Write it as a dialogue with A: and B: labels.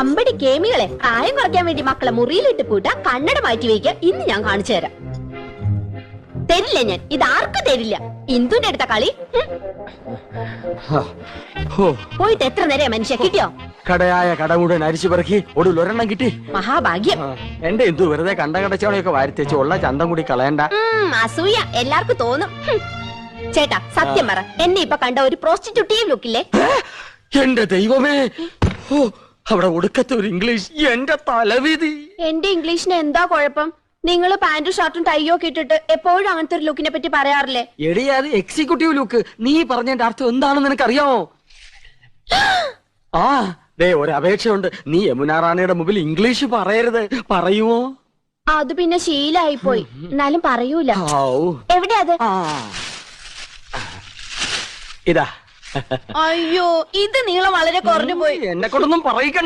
A: അമ്പടി കേമികളെ പ്രായം കുറയ്ക്കാൻ വേണ്ടി മക്കളെ മുറിയിലിട്ട് പൂട്ട കണ്ണട മാറ്റി വയ്ക്ക. ഇന്ന് ഞാൻ കാണിച്ചു തരാം. തരില്ല ഞാൻ, ഇതാർക്കും തരില്ല. ഇന്ദുന്റെ അടുത്ത കളി. പോയിട്ട് എത്ര നേരം മനുഷ്യ കിട്ടിയോ?
B: കടയായ കട മുഴുവൻ അരിച്ചു പെറുക്കി ഒടുവിൽ ഒരെണ്ണം കിട്ടി.
A: മഹാഭാഗ്യം.
B: എന്റെ ഇന്ദു വെറുതെ കണ്ട കടച്ചവളെയൊക്കെ വാരിത്തേച്ച് ഉള്ള ചന്തം കൂടി കളയണ്ട.
A: അസൂയ എല്ലാവർക്കും തോന്നും. ചേട്ടാ സത്യം പറ, എന്നെ ഇപ്പൊ കണ്ട ഒരു പ്രോസ്റ്റിറ്റ്യൂട്ടീവ് ലുക്കില്ലേ?
B: എന്റെ ദൈവമേ, അവിടെ ഒടുക്കത്തെ ഒരു ഇംഗ്ലീഷ്. എന്റെ തലവിധി.
A: എന്റെ ഇംഗ്ലീഷിന് എന്താ കുഴപ്പം? നിങ്ങള് പാന്റും ഷർട്ടും ടൈയോ ഒക്കെ ഇട്ടിട്ട് എപ്പോഴും അങ്ങനത്തെ ഒരു ലുക്കിനെ പറ്റി പറയാറില്ലേ?
B: എടി അത് എക്സിക്യൂട്ടീവ് ലുക്ക്. നീ പറഞ്ഞതിന്റെ അർത്ഥം എന്താണെന്ന് നിനക്കറിയാമോ? ആ ദേ ഒരു അപേക്ഷയുണ്ട്. നീ യമുന റാണിയുടെ മുമ്പിൽ ഇംഗ്ലീഷ് പറയരുത്. പറയുമോ?
A: അത് പിന്നെ ശീലായി പോയി. എന്നാലും പറയൂല. എവിടെയാ അത്?
B: ഇതാ.
A: അയ്യോ, ഇത് നീളം വളരെ കുറഞ്ഞു പോയി.
B: എന്നെ കൊണ്ടൊന്നും പറയിക്കണ്ട.